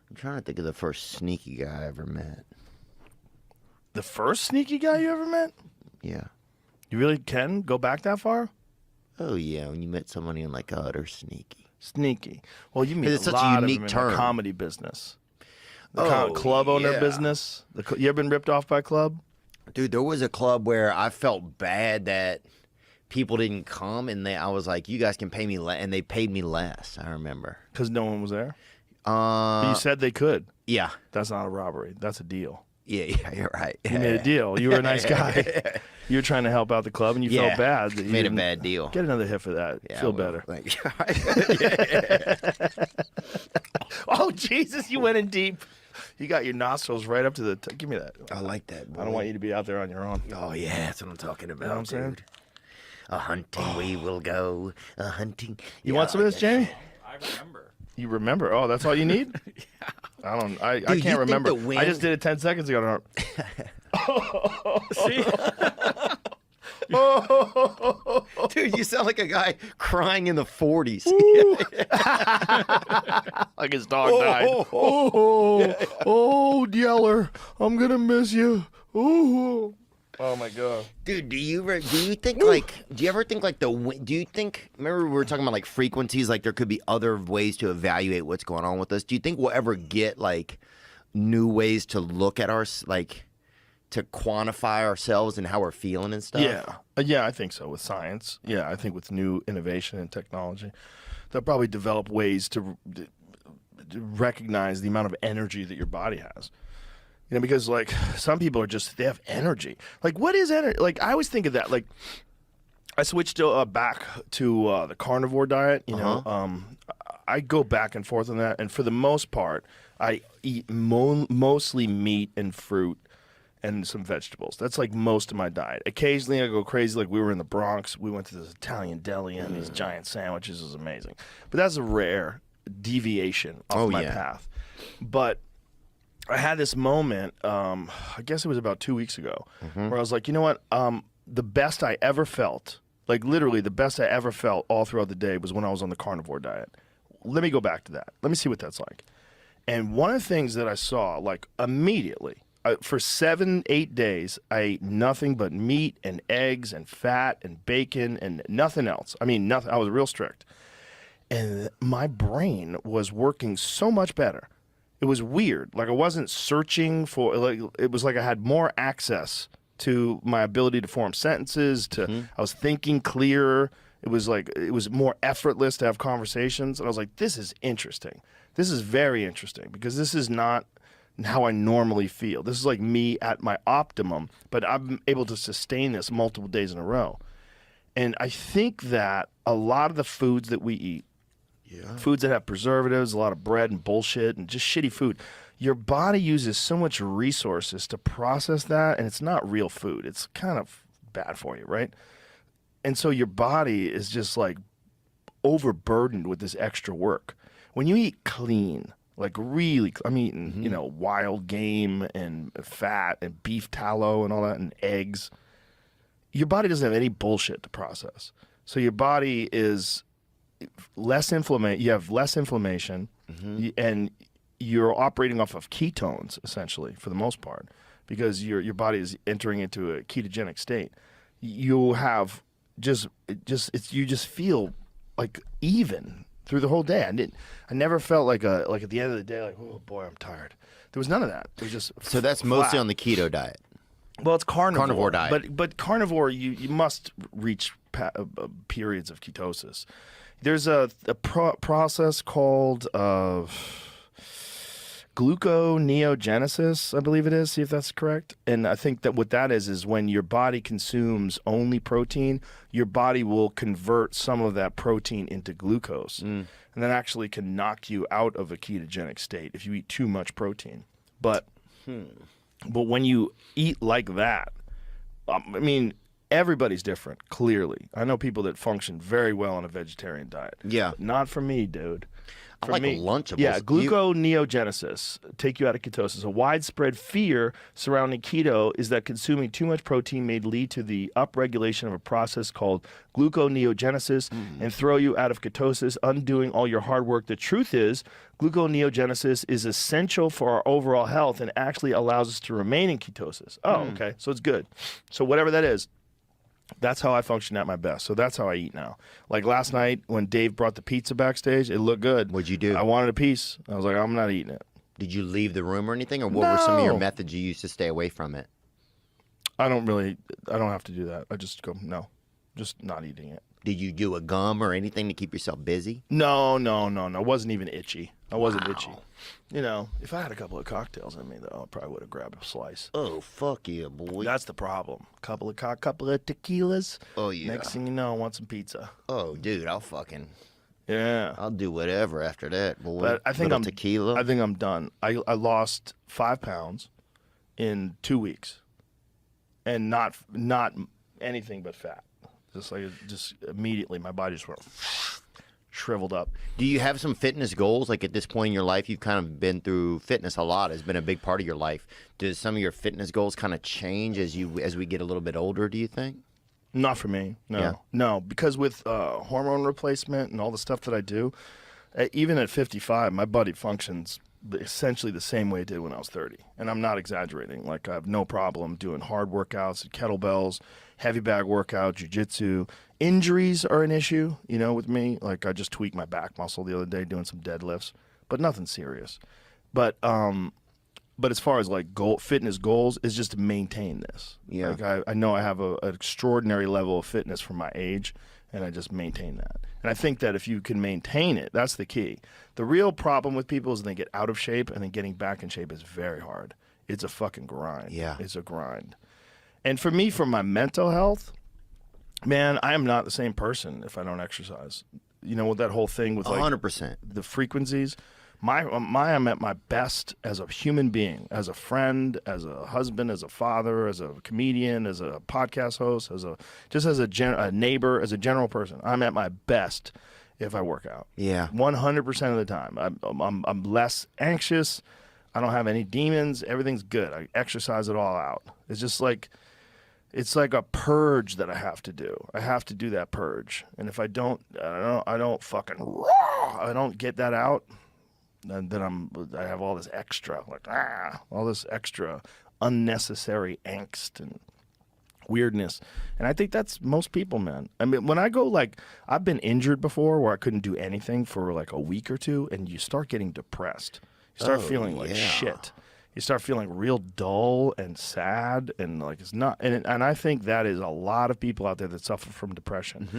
I'm trying to think of the first sneaky guy I ever met. The first sneaky guy you ever met? Yeah. You really can go back that far? Oh, yeah, when you met somebody in like, oh, they're sneaky. Sneaky. Well, you meet It's a such a lot of unique them in term. the comedy business. The Oh, club owner yeah. business. You ever been ripped off by a club? Dude, there was a club where I felt bad that people didn't come, and I was like, you guys can pay me less, and they paid me less, I remember. Because no one was there? But you said they could. Yeah. That's not a robbery. That's a deal. Yeah, you're right. You made a deal. You were a nice guy. You were trying to help out the club, and you felt bad. That you made a bad deal. Get another hit for that. Yeah, Feel better. Thank you. Oh, Jesus, you went in deep. You got your nostrils right up to the give me that. I like that, boy. I don't want you to be out there on your own. Oh, yeah, that's what I'm talking about, You know what I'm saying? dude. A hunting we will go. A hunting. You want some of this, Jamie? I remember. You remember? Oh, that's all you need? Yeah. I Dude, can't you think remember. the wind- I just did it 10 seconds ago. See? Dude, you sound like a guy crying in the 40s. Like his dog died. Oh, Yeller, I'm gonna miss you. Oh my God. Dude, do you think like, do you ever think like do you think, remember we were talking about like frequencies, like there could be other ways to evaluate what's going on with us. Do you think we'll ever get like new ways to look at like to quantify ourselves and how we're feeling and stuff? Yeah, I think so with science. Yeah, I think with new innovation and technology, they'll probably develop ways to recognize the amount of energy that your body has. You know, because like some people are they have energy. Like, what is energy? Like, I always think of that. Like, I switched back to the carnivore diet. You know, I go back and forth on that, and for the most part, I eat mostly meat and fruit and some vegetables. That's like most of my diet. Occasionally, I go crazy. Like we were in the Bronx, we went to this Italian deli and these giant sandwiches. It was amazing. But that's a rare deviation off my path. But I had this moment, I guess it was about 2 weeks ago, where I was like, you know what? The best I ever felt, like literally the best I ever felt all throughout the day was when I was on the carnivore diet. Let me go back to that. Let me see what that's like. And one of the things that I saw, like immediately, for 7-8 days, I ate nothing but meat and eggs and fat and bacon and nothing else. I mean, nothing. I was real strict. And my brain was working so much better. It was weird. Like I wasn't searching for, like, it was like I had more access to my ability to form sentences, I was thinking clearer. It was like, it was more effortless to have conversations. And I was like, this is interesting. This is very interesting because this is not how I normally feel. This is like me at my optimum, but I'm able to sustain this multiple days in a row. And I think that a lot of the foods that we eat, foods that have preservatives, a lot of bread and bullshit and just shitty food, your body uses so much resources to process that, and it's not real food. It's kind of bad for you, right? And so your body is just like overburdened with this extra work. When you eat clean, like really, I'm eating, you know, wild game and fat and beef tallow and all that and eggs, your body doesn't have any bullshit to process. So your body is less inflammation. You have less inflammation, and you're operating off of ketones essentially for the most part, because your body is entering into a ketogenic state. You have you just feel like even through the whole day. I never felt like at the end of the day like, oh boy, I'm tired. There was none of that. It was just So that's flat. mostly on the keto diet. Well, it's carnivore diet. but carnivore you must reach periods of ketosis. There's a process called gluconeogenesis, I believe it is. See if that's correct. And I think that what that is when your body consumes only protein, your body will convert some of that protein into glucose, and that actually can knock you out of a ketogenic state if you eat too much protein. But when you eat like that, I mean, everybody's different, clearly. I know people that function very well on a vegetarian diet. Yeah. Not for me, dude. For like me, Lunchables. Yeah, Do you- gluconeogenesis take you out of ketosis. A widespread fear surrounding keto is that consuming too much protein may lead to the upregulation of a process called gluconeogenesis and throw you out of ketosis, undoing all your hard work. The truth is, gluconeogenesis is essential for our overall health and actually allows us to remain in ketosis. Oh, okay, so it's good. So whatever that is, that's how I function at my best. So that's how I eat now. Like last night when Dave brought the pizza backstage, it looked good. What'd you do? I wanted a piece. I was like, I'm not eating it. Did you leave the room or anything, or what were some of your No. methods you used to stay away from it? I don't have to do that. I just go, no, just not eating it. Did you do a gum or anything to keep yourself busy? No. I wasn't even itchy. I wasn't itchy. You know, if I had a couple of cocktails in me, though, I probably would have grabbed a slice. Oh, fuck yeah, boy. That's the problem. Couple of tequilas. Oh, yeah. Next thing you know, I want some pizza. Oh, dude, I'll do whatever after that, boy. But I think Little tequila. I think I'm done. I lost 5 pounds in 2 weeks, and not anything but fat. Just immediately, my body just went shriveled up. Do you have some fitness goals? Like at this point in your life, you've kind of been through fitness a lot. It's been a big part of your life. Does some of your fitness goals kind of change as we get a little bit older, do you think? Not for me. No. Yeah. No, because with hormone replacement and all the stuff that I do, even at 55, my body functions essentially the same way it did when I was 30. And I'm not exaggerating. Like, I have no problem doing hard workouts, kettlebells, heavy bag workout, jiu-jitsu. Injuries are an issue, with me. Like, I just tweaked my back muscle the other day doing some deadlifts, but nothing serious. But as far as like fitness goals, is just to maintain this. Yeah. Like I know I have an extraordinary level of fitness for my age, and I just maintain that. And I think that if you can maintain it, that's the key. The real problem with people is they get out of shape, and then getting back in shape is very hard. It's a fucking grind. Yeah. It's a grind. And for me, for my mental health, man, I am not the same person if I don't exercise. With that whole thing with like 100%. the frequencies. I'm at my best as a human being, as a friend, as a husband, as a father, as a comedian, as a podcast host, as a neighbor, as a general person. I'm at my best if I work out. Yeah. 100% of the time. I'm less anxious. I don't have any demons. Everything's good. I exercise it all out. It's just like it's like a purge that I have to do. I have to do that purge. And if I don't get that out, and then I have all this extra, all this extra unnecessary angst and weirdness. And I think that's most people, man. I mean, when I go I've been injured before where I couldn't do anything for like a week or two, and you start getting depressed. You start feeling like shit. You start feeling real dull and sad, and like it's not. And I think that is a lot of people out there that suffer from depression.